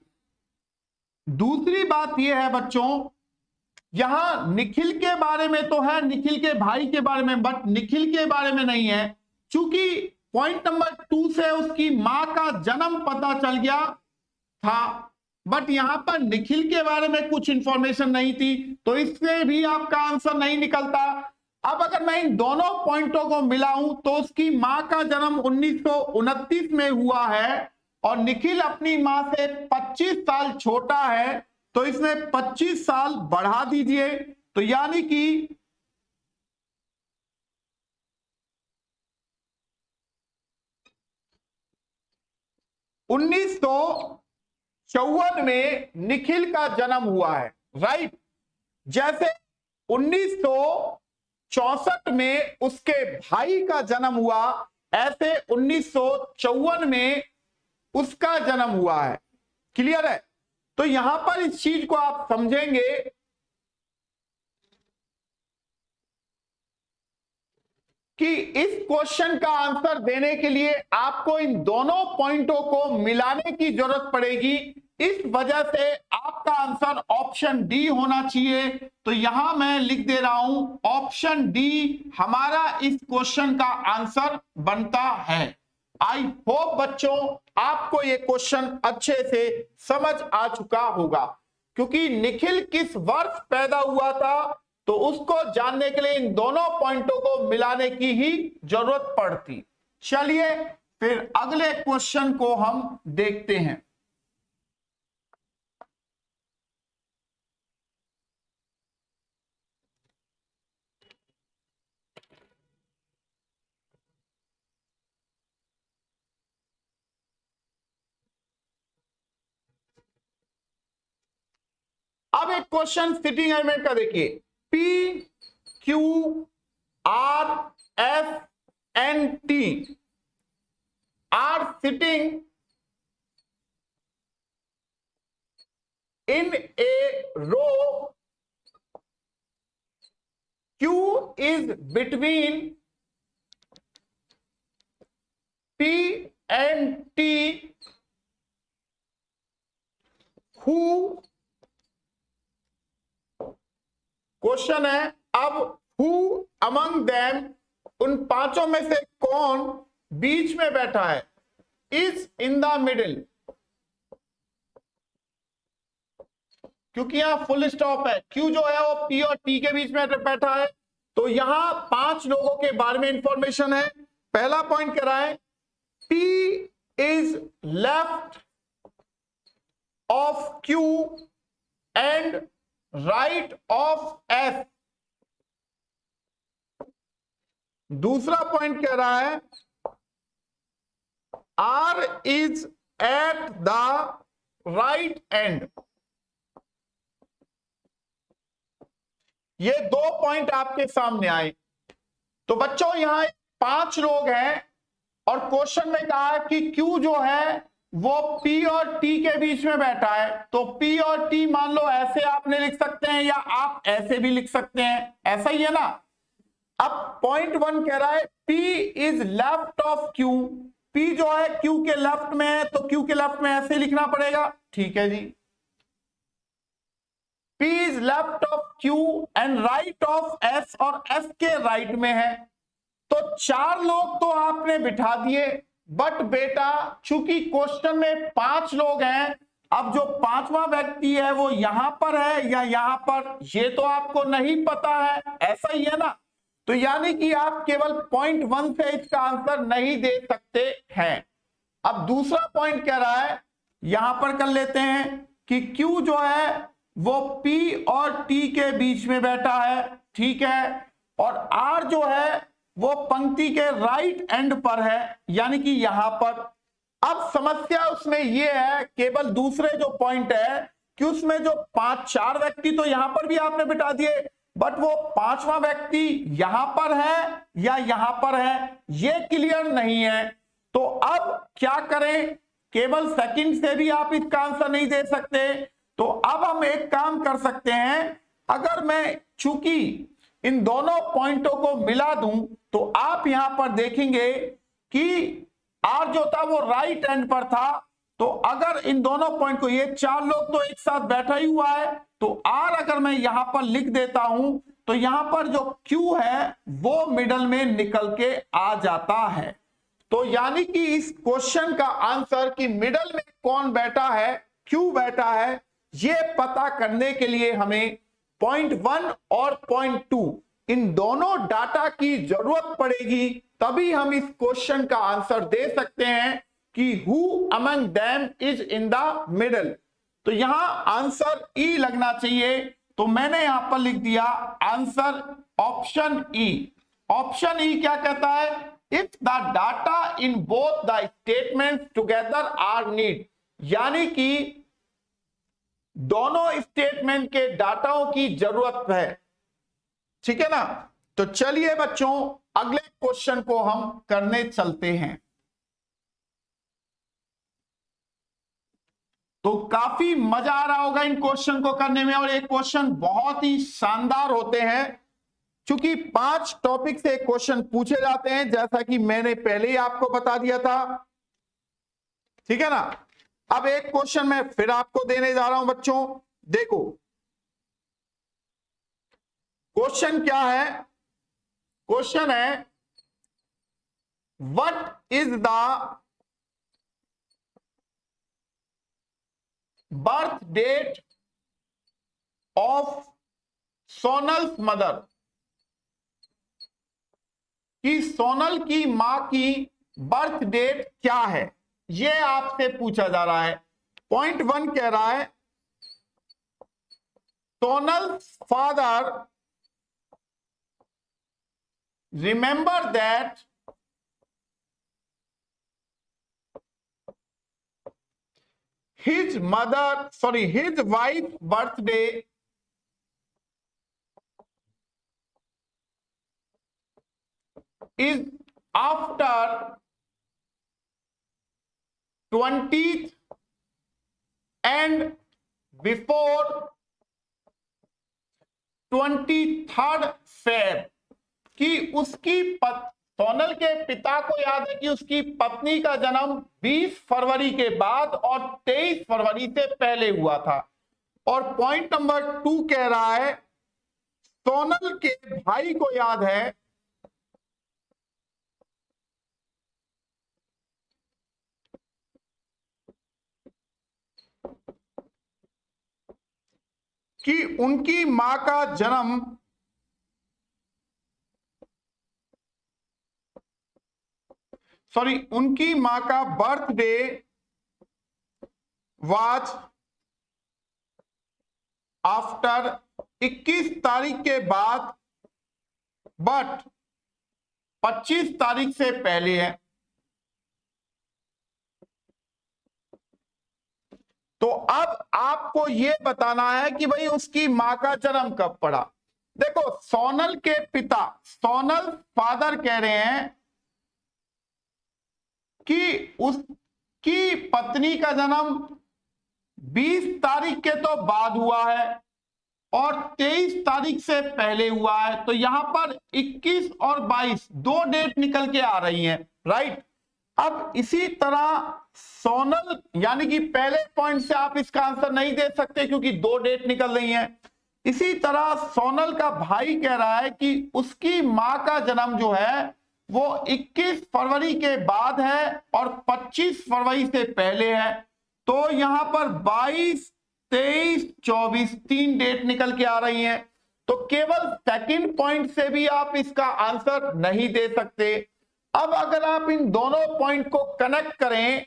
दूसरी बात यह है बच्चों, यहां निखिल के बारे में तो है, निखिल के भाई के बारे में, बट निखिल के बारे में नहीं है। चूंकि पॉइंट नंबर 2 से उसकी मां का जन्म पता चल गया था, बट यहां पर निखिल के बारे में कुछ इंफॉर्मेशन नहीं थी, तो इससे भी आपका आंसर नहीं निकलता। अब अगर मैं इन दोनों पॉइंटों को मिलाऊं तो उसकी मां का जन्म 1929 में हुआ है और निखिल अपनी मां से 25 साल छोटा है, तो इसमें 25 साल बढ़ा दीजिए, तो यानी कि उन्नीस में निखिल का जन्म हुआ है, राइट। जैसे 1964 में उसके भाई का जन्म हुआ, ऐसे 1954 में उसका जन्म हुआ है। क्लियर है। तो यहां पर इस चीज को आप समझेंगे कि इस क्वेश्चन का आंसर देने के लिए आपको इन दोनों पॉइंटों को मिलाने की जरूरत पड़ेगी। इस वजह से आपका आंसर ऑप्शन डी होना चाहिए। तो यहां मैं लिख दे रहा हूं ऑप्शन डी हमारा इस क्वेश्चन का आंसर बनता है। आई होप बच्चों आपको ये क्वेश्चन अच्छे से समझ आ चुका होगा, क्योंकि निखिल किस वर्ष पैदा हुआ था तो उसको जानने के लिए इन दोनों पॉइंटों को मिलाने की ही जरूरत पड़ती। चलिए फिर अगले क्वेश्चन को हम देखते हैं। अब एक क्वेश्चन सिटिंग एलिमेंट का देखिए, P Q R F N T R sitting in a row, Q is between P and T, who, question है अब who among them, उन पांचों में से कौन बीच में बैठा है, is in the middle, क्योंकि यहां फुल स्टॉप है, क्यू जो है वो पी और टी के बीच में बैठा है। तो यहां 5 लोगों के बारे में इंफॉर्मेशन है। पहला पॉइंट कह रहा है P is left of Q and right of F. दूसरा पॉइंट कह रहा है R is at the right end. ये 2 पॉइंट आपके सामने आए। तो बच्चों यहां 5 लोग हैं और क्वेश्चन में कहा कि Q जो है वो P और T के बीच में बैठा है। तो P और T मान लो ऐसे आपने लिख सकते हैं या आप ऐसे भी लिख सकते हैं, ऐसा ही है ना। अब पॉइंट 1 कह रहा है P is left of Q। P जो है Q के लेफ्ट में है, तो Q के लेफ्ट में ऐसे लिखना पड़ेगा, ठीक है जी। P is left of Q and right of S, और S के राइट में है। तो 4 लोग तो आपने बिठा दिए, बट बेटा चूंकि क्वेश्चन में 5 लोग हैं, अब जो 5वां व्यक्ति है वो यहां पर है या यहां पर, ये तो आपको नहीं पता है, ऐसा ही है ना। तो यानी कि आप केवल पॉइंट 1 से इसका आंसर नहीं दे सकते हैं। अब दूसरा पॉइंट कह रहा है, यहां पर कर लेते हैं कि Q जो है वो P और T के बीच में बैठा है, ठीक है, और R जो है वो पंक्ति के राइट एंड पर है, यानी कि यहां पर। अब समस्या उसमें यह है, केवल दूसरे जो पॉइंट है कि उसमें जो 5-4 व्यक्ति तो यहां पर भी आपने बिठा दिए, बट वो 5वां व्यक्ति यहां पर है या यहां पर है, ये क्लियर नहीं है। तो अब क्या करें, केवल सेकंड से भी आप इसका आंसर नहीं दे सकते। तो अब हम एक काम कर सकते हैं, अगर मैं चूंकि इन दोनों पॉइंटों को मिला दूं तो आप यहां पर देखेंगे कि आर जो था वो राइट एंड पर था। तो अगर इन दोनों पॉइंट को, ये 4 लोग तो एक साथ बैठा ही हुआ है, तो आर अगर मैं यहां पर लिख देता हूं तो यहां पर जो क्यू है वो मिडल में निकल के आ जाता है। तो यानी कि इस क्वेश्चन का आंसर कि मिडल में कौन बैठा है, क्यू बैठा है, ये पता करने के लिए हमें पॉइंट 1 और पॉइंट 2 इन दोनों डाटा की जरूरत पड़ेगी, तभी हम इस क्वेश्चन का आंसर दे सकते हैं कि who among them is in the middle. तो यहां आंसर ई लगना चाहिए, तो मैंने यहां पर लिख दिया answer option E. Option E क्या कहता है, if the data in both the statement together are need, यानी कि दोनों स्टेटमेंट के डाटाओं की जरूरत है, ठीक है ना। तो चलिए बच्चों अगले क्वेश्चन को हम करने चलते हैं। तो काफी मजा आ रहा होगा इन क्वेश्चन को करने में, और एक क्वेश्चन बहुत ही शानदार होते हैं, क्योंकि 5 टॉपिक से क्वेश्चन पूछे जाते हैं, जैसा कि मैंने पहले ही आपको बता दिया था, ठीक है ना। अब एक क्वेश्चन मैं फिर आपको देने जा रहा हूं बच्चों, देखो क्वेश्चन क्या है। क्वेश्चन है, what is the birth date of Sonal's mother, कि सोनल की मां की बर्थ डेट क्या है, यह आपसे पूछा जा रहा है। पॉइंट 1 कह रहा है, Sonal father remember that his wife birthday is after 20th and before 23rd Feb, कि उसकी सोनल के पिता को याद है कि उसकी पत्नी का जन्म 20 फरवरी के बाद और 23 फरवरी से पहले हुआ था। और पॉइंट नंबर 2 कह रहा है, सोनल के भाई को याद है कि उनकी मां का जन्म उनकी मां का बर्थडे वाज आफ्टर 21 तारीख के बाद, बट 25 तारीख से पहले है। तो अब आपको यह बताना है कि भाई उसकी मां का जन्म कब पड़ा। देखो सोनल के पिता, सोनल फादर कह रहे हैं कि उसकी पत्नी का जन्म 20 तारीख के तो बाद हुआ है और 23 तारीख से पहले हुआ है। तो यहां पर 21 और 22 दो डेट निकल के आ रही हैं, राइट। अब इसी तरह सोनल, यानी कि पहले पॉइंट से आप इसका आंसर नहीं दे सकते क्योंकि दो डेट निकल रही हैं। इसी तरह सोनल का भाई कह रहा है कि उसकी मां का जन्म जो है वो 21 फरवरी के बाद है और 25 फरवरी से पहले है। तो यहां पर 22, 23, 24 3 डेट निकल के आ रही हैं। तो केवल सेकंड पॉइंट से भी आप इसका आंसर नहीं दे सकते। अब अगर आप इन दोनों पॉइंट को कनेक्ट करें,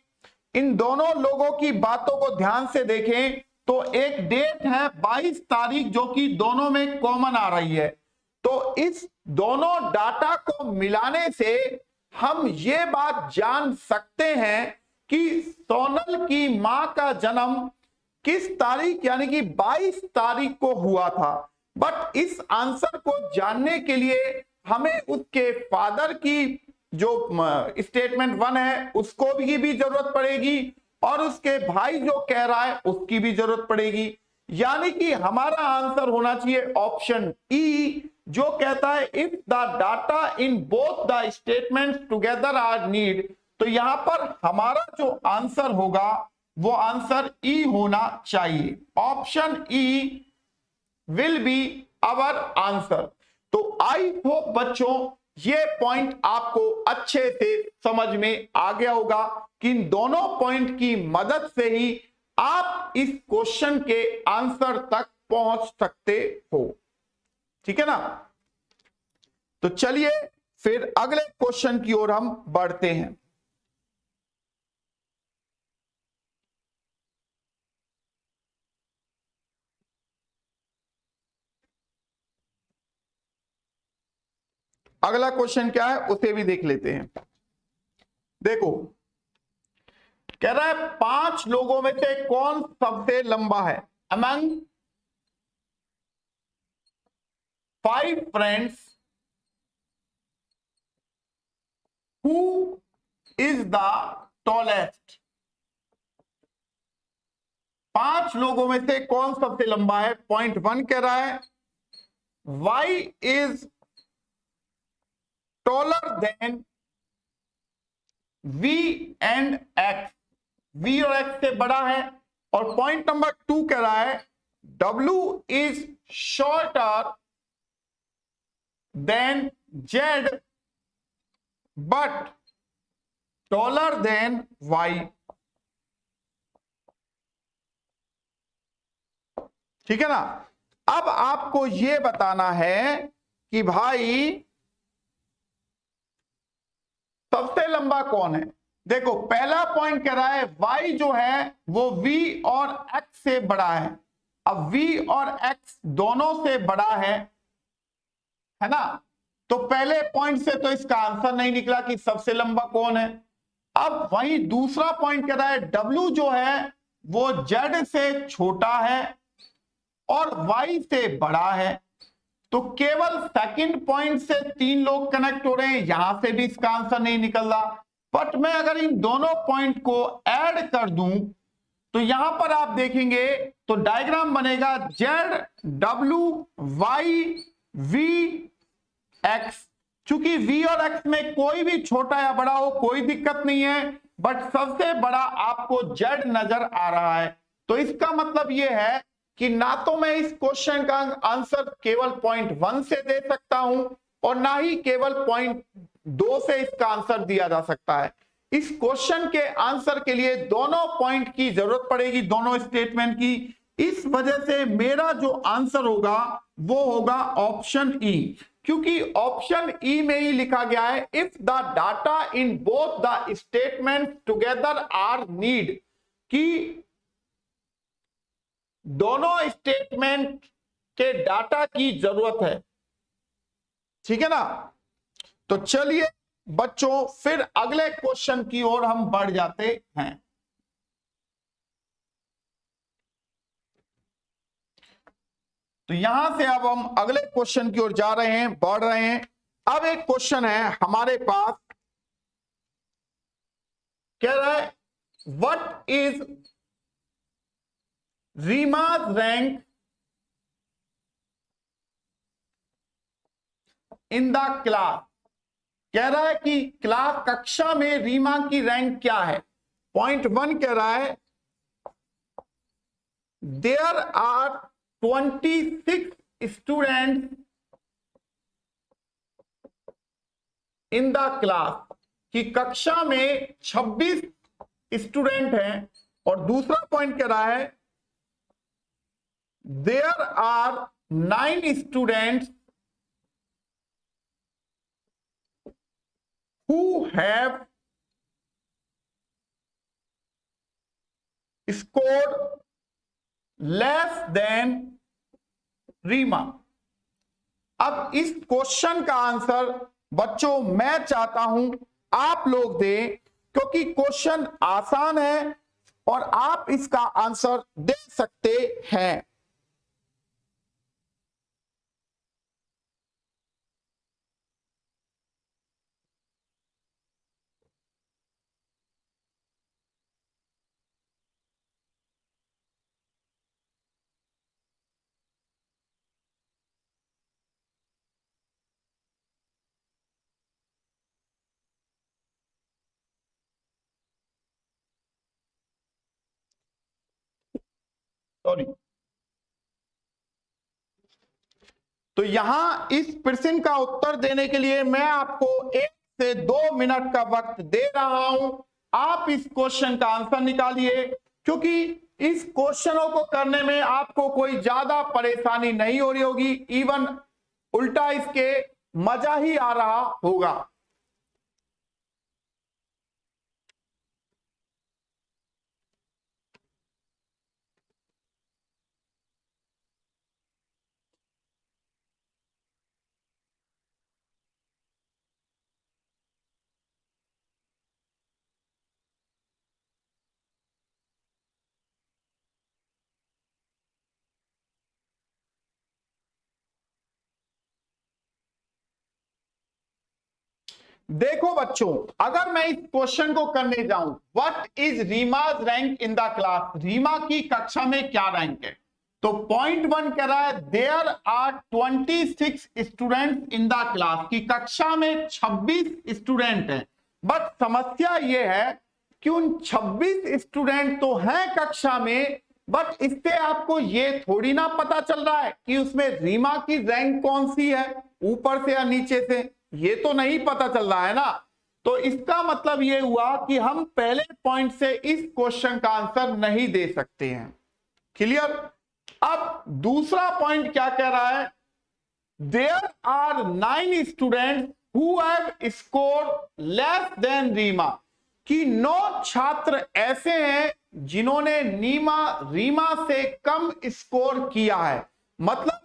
इन दोनों लोगों की बातों को ध्यान से देखें, तो एक डेट है 22 तारीख जो कि दोनों में कॉमन आ रही है। तो इस दोनों डाटा को मिलाने से हम ये बात जान सकते हैं कि सोनल की मां का जन्म किस तारीख यानी कि 22 तारीख को हुआ था। बट इस आंसर को जानने के लिए हमें उसके फादर की जो स्टेटमेंट 1 है उसको भी जरूरत पड़ेगी और उसके भाई जो कह रहा है उसकी भी जरूरत पड़ेगी। यानी कि हमारा आंसर होना चाहिए ऑप्शन ई, जो कहता है if the data in both the statements together are need. तो यहां पर हमारा जो आंसर होगा वो आंसर ई होना चाहिए। Option E will be our answer. तो आई होप बच्चों ये पॉइंट आपको अच्छे से समझ में आ गया होगा कि इन दोनों पॉइंट की मदद से ही आप इस क्वेश्चन के आंसर तक पहुंच सकते हो। ठीक है ना। तो चलिए फिर अगले क्वेश्चन की ओर हम बढ़ते हैं। अगला क्वेश्चन क्या है उसे भी देख लेते हैं। देखो कह रहा है 5 लोगों में से कौन सबसे लंबा है। Among 5 friends who is the tallest. 5 लोगों में से कौन सबसे लंबा है। पॉइंट 1 कह रहा है Y is taller than V and X. V और एक्स से बड़ा है। और पॉइंट नंबर 2 कह रहा है W is shorter than Z but taller than Y. ठीक है ना। अब आपको यह बताना है कि भाई सबसे लंबा कौन है। देखो पहला पॉइंट कह रहा है y जो है वो v और x से बड़ा है। अब v और x दोनों से बड़ा है ना। तो पहले पॉइंट से तो इसका आंसर नहीं निकला कि सबसे लंबा कौन है। अब वही दूसरा पॉइंट कह रहा है w जो है वो z से छोटा है और y से बड़ा है। तो केवल सेकंड पॉइंट से 3 लोग कनेक्ट हो रहे हैं, यहां से भी इसका आंसर नहीं निकल रहा। बट मैं अगर इन दोनों पॉइंट को ऐड कर दूं तो यहां पर आप देखेंगे तो डायग्राम बनेगा Z W Y V X. चूंकि वी और एक्स में कोई भी छोटा या बड़ा हो कोई दिक्कत नहीं है, बट सबसे बड़ा आपको जेड नजर आ रहा है। तो इसका मतलब यह है कि ना तो मैं इस क्वेश्चन का आंसर केवल पॉइंट 1 से दे सकता हूं और ना ही केवल पॉइंट 2 से इसका आंसर दिया जा सकता है। इस क्वेश्चन के आंसर के लिए दोनों पॉइंट की जरूरत पड़ेगी, दोनों स्टेटमेंट की। इस वजह से मेरा जो आंसर होगा वो होगा ऑप्शन ई, क्योंकि ऑप्शन ई में ही लिखा गया है if the data in both the statement together are need, कि दोनों स्टेटमेंट के डाटा की जरूरत है। ठीक है ना। तो चलिए बच्चों फिर अगले क्वेश्चन की ओर हम बढ़ जाते हैं। तो यहां से अब हम अगले क्वेश्चन की ओर जा रहे हैं, बढ़ रहे हैं। अब एक क्वेश्चन है हमारे पास, कह रहा है what is Reema's rank in the class. कह रहा है कि क्लास कक्षा में रीमा की रैंक क्या है। पॉइंट 1 कह रहा है there are 26 students in the class, कि कक्षा में 26 स्टूडेंट हैं, और दूसरा पॉइंट कह रहा है there are 9 students who have score less than Reema. अब इस क्वेश्चन का आंसर बच्चों मैं चाहता हूं आप लोग दें, क्योंकि क्वेश्चन आसान है और आप इसका आंसर दे सकते हैं। सॉरी, तो यहां इस प्रश्न का उत्तर देने के लिए मैं आपको 1 से 2 मिनट का वक्त दे रहा हूं। आप इस क्वेश्चन का आंसर निकालिए, क्योंकि इस क्वेश्चनों को करने में आपको कोई ज्यादा परेशानी नहीं हो रही होगी, इवन उल्टा इसके मजा ही आ रहा होगा। देखो बच्चों, अगर मैं इस क्वेश्चन को करने जाऊं, what is Reema's rank in the class, Reema की कक्षा में क्या रैंक है, तो पॉइंट 1 कह रहा है there are 26 student in the class, की कक्षा में 26 स्टूडेंट हैं। बट समस्या यह है कि उन 26 स्टूडेंट तो हैं कक्षा में, बट इससे आपको ये थोड़ी ना पता चल रहा है कि उसमें रीमा की रैंक कौन सी है, ऊपर से या नीचे से, ये तो नहीं पता चल रहा है ना। तो इसका मतलब ये हुआ कि हम पहले पॉइंट से इस क्वेश्चन का आंसर नहीं दे सकते हैं। क्लियर। अब दूसरा पॉइंट क्या कह रहा है, there are 9 student who have score less than Reema, कि 9 छात्र ऐसे हैं जिन्होंने रीमा से कम स्कोर किया है। मतलब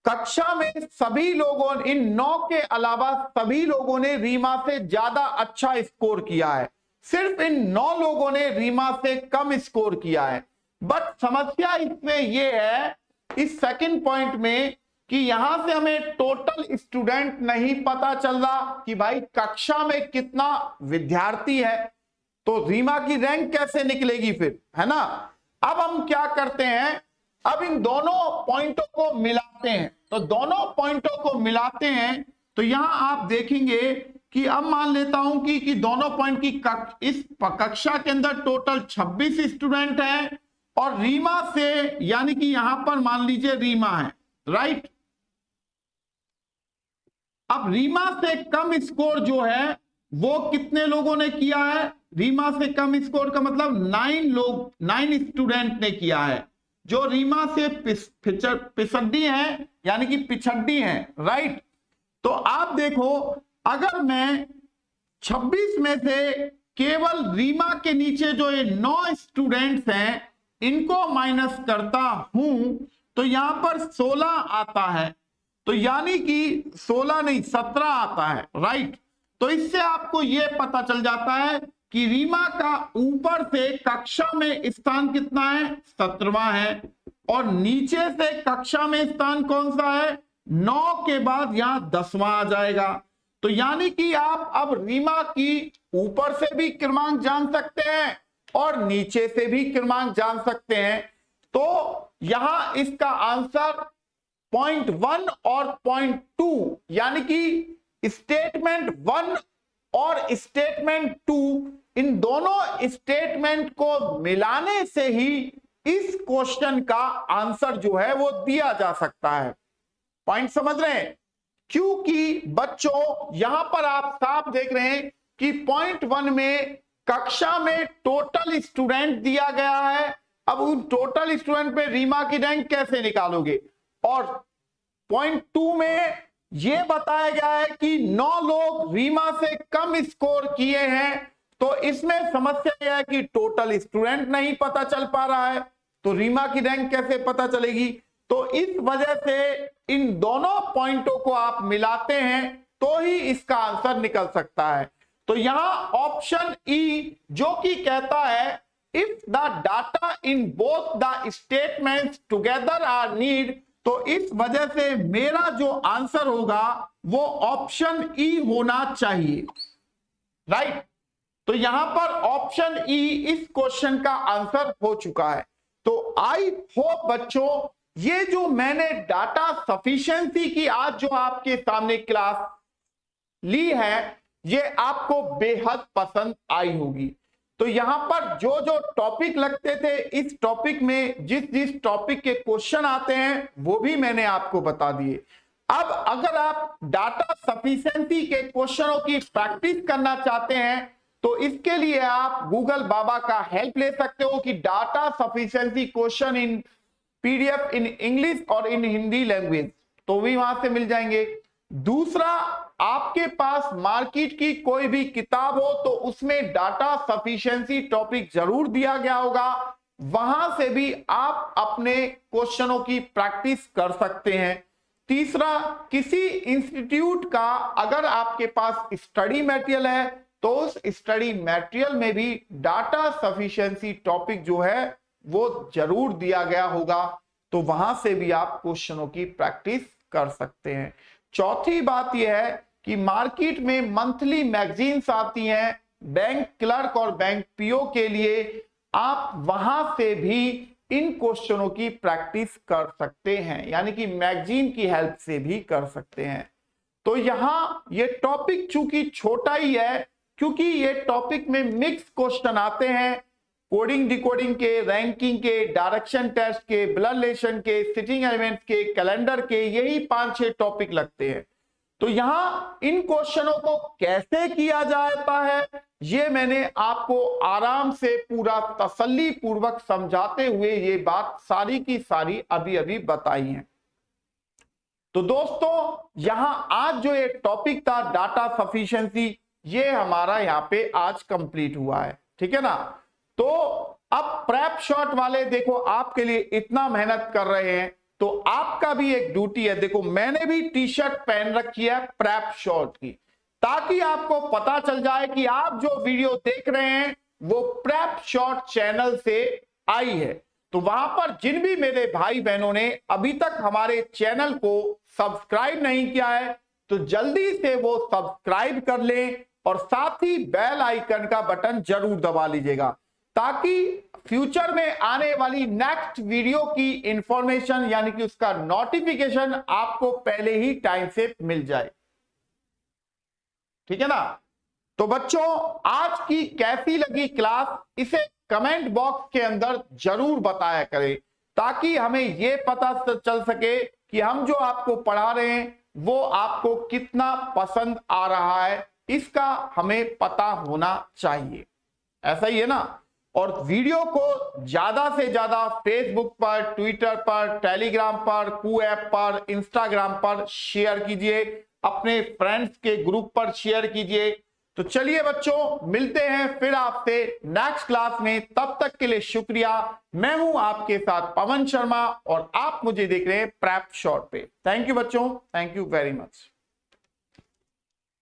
कक्षा में सभी लोगों, इन 9 के अलावा सभी लोगों ने रीमा से ज्यादा अच्छा स्कोर किया है, सिर्फ इन 9 लोगों ने रीमा से कम स्कोर किया है। बट समस्या इसमें यह है इस सेकंड पॉइंट में कि यहां से हमें टोटल स्टूडेंट नहीं पता चल रहा कि भाई कक्षा में कितना विद्यार्थी है, तो रीमा की रैंक कैसे निकलेगी फिर, है ना। अब हम क्या करते हैं, अब इन दोनों पॉइंटों को मिलाते हैं। तो दोनों पॉइंटों को मिलाते हैं तो यहां आप देखेंगे कि अब मान लेता हूं कि दोनों पॉइंट की इस कक्षा के अंदर टोटल 26 स्टूडेंट हैं, और रीमा से, यानी कि यहां पर मान लीजिए रीमा है, राइट। अब रीमा से कम स्कोर जो है वो कितने लोगों ने किया है, रीमा से कम स्कोर का मतलब 9 स्टूडेंट ने किया है, जो रीमा से पिछड़ी है, यानी कि पिछड़ी है, राइट। तो आप देखो, अगर मैं 26 में से केवल रीमा के नीचे जो ये 9 स्टूडेंट्स हैं इनको माइनस करता हूं तो यहां पर 16 आता है, तो यानी कि 16 नहीं 17 आता है, राइट। तो इससे आपको यह पता चल जाता है कि रीमा का ऊपर से कक्षा में स्थान कितना है, 17वां है, और नीचे से कक्षा में स्थान कौन सा है, 9 के बाद यहां 10वां आ जाएगा। तो यानी कि आप अब रीमा की ऊपर से भी क्रमांक जान सकते हैं और नीचे से भी क्रमांक जान सकते हैं। तो यहां इसका आंसर पॉइंट 1 और पॉइंट 2, यानी कि स्टेटमेंट 1 और स्टेटमेंट 2, इन दोनों स्टेटमेंट को मिलाने से ही इस क्वेश्चन का आंसर जो है वो दिया जा सकता है। पॉइंट समझ रहे हैं। क्योंकि बच्चों यहां पर आप साफ देख रहे हैं कि पॉइंट 1 में कक्षा में टोटल स्टूडेंट दिया गया है। अब उन टोटल स्टूडेंट पे रीमा की रैंक कैसे निकालोगे, और पॉइंट 2 में यह बताया गया है कि 9 लोग रीमा से कम स्कोर किए हैं। तो इसमें समस्या यह है कि टोटल स्टूडेंट नहीं पता चल पा रहा है, तो रीमा की रैंक कैसे पता चलेगी। तो इस वजह से इन दोनों पॉइंटों को आप मिलाते हैं तो ही इसका आंसर निकल सकता है। तो यहां ऑप्शन ई जो कि कहता है if the data in both the statements together are need, तो इस वजह से मेरा जो आंसर होगा वो ऑप्शन ई होना चाहिए, राइट। तो यहां पर ऑप्शन ई इस क्वेश्चन का आंसर हो चुका है। तो आई होप बच्चों ये जो मैंने डाटा सफिशिएंसी की आज जो आपके सामने क्लास ली है ये आपको बेहद पसंद आई होगी। तो यहां पर जो जो टॉपिक लगते थे इस टॉपिक में जिस जिस टॉपिक के क्वेश्चन आते हैं वो भी मैंने आपको बता दिए। अब अगर आप डाटा सफिशिएंसी के क्वेश्चनों की प्रैक्टिस करना चाहते हैं तो इसके लिए आप गूगल बाबा का हेल्प ले सकते हो कि data sufficiency question in PDF in English और इन हिंदी लैंग्वेज, तो भी वहां से मिल जाएंगे। दूसरा, आपके पास मार्केट की कोई भी किताब हो तो उसमें डाटा सफिशिएंसी टॉपिक जरूर दिया गया होगा, वहां से भी आप अपने क्वेश्चनों की प्रैक्टिस कर सकते हैं। तीसरा, किसी इंस्टीट्यूट का अगर आपके पास स्टडी मटेरियल है तो उस स्टडी मटेरियल में भी डाटा सफिशिएंसी टॉपिक जो है वो जरूर दिया गया होगा, तो वहां से भी आप क्वेश्चनों की प्रैक्टिस कर सकते हैं। चौथी बात यह है कि मार्केट में मंथली मैगजीन्स आती हैं बैंक क्लर्क और बैंक पीओ के लिए, आप वहां से भी इन क्वेश्चनों की प्रैक्टिस कर सकते हैं, यानी कि मैगजीन की हेल्प से भी कर सकते हैं। तो यहां ये टॉपिक चूंकि छोटा ही है क्योंकि ये टॉपिक में मिक्स क्वेश्चन आते हैं, कोडिंग डिकोडिंग के, रैंकिंग के, डायरेक्शन टेस्ट के, ब्लड रिलेशन के, सिटिंग एलिमेंट्स के, कैलेंडर के, यही 5-6 टॉपिक लगते हैं। तो यहां इन क्वेश्चनों को कैसे किया जाता है ये मैंने आपको आराम से पूरा तसल्ली पूर्वक समझाते हुए ये बात सारी की सारी अभी अभी बताई है। तो दोस्तों यहां आज जो ये टॉपिक था डाटा सफिशिएंसी, ये हमारा यहां पे आज कंप्लीट हुआ है, ठीक है ना। तो अब प्रेप शॉट वाले देखो आपके लिए इतना मेहनत कर रहे हैं तो आपका भी एक ड्यूटी है। देखो मैंने भी टी शर्ट पहन रखी है प्रेप शॉट की, ताकि आपको पता चल जाए कि आप जो वीडियो देख रहे हैं वो प्रेप शॉट चैनल से आई है। तो वहां पर जिन भी मेरे भाई बहनों ने अभी तक हमारे चैनल को सब्सक्राइब नहीं किया है तो जल्दी से वो सब्सक्राइब कर लें और साथ ही बेल आइकन का बटन जरूर दबा लीजिएगा, ताकि फ्यूचर में आने वाली नेक्स्ट वीडियो की इंफॉर्मेशन यानी कि उसका नोटिफिकेशन आपको पहले ही टाइम से मिल जाए, ठीक है ना। तो बच्चों आज की कैसी लगी क्लास इसे कमेंट बॉक्स के अंदर जरूर बताया करें, ताकि हमें यह पता चल सके कि हम जो आपको पढ़ा रहे हैं वो आपको कितना पसंद आ रहा है, इसका हमें पता होना चाहिए, ऐसा ही है ना। और वीडियो को ज्यादा से ज्यादा फेसबुक पर, ट्विटर पर, टेलीग्राम पर, कू ऐप पर, इंस्टाग्राम पर शेयर कीजिए, अपने फ्रेंड्स के ग्रुप पर शेयर कीजिए। तो चलिए बच्चों मिलते हैं फिर आपसे नेक्स्ट क्लास में, तब तक के लिए शुक्रिया। मैं हूं आपके साथ पवन शर्मा और आप मुझे देख रहे हैं प्रेप शॉट पे। थैंक यू बच्चों, थैंक यू वेरी मच।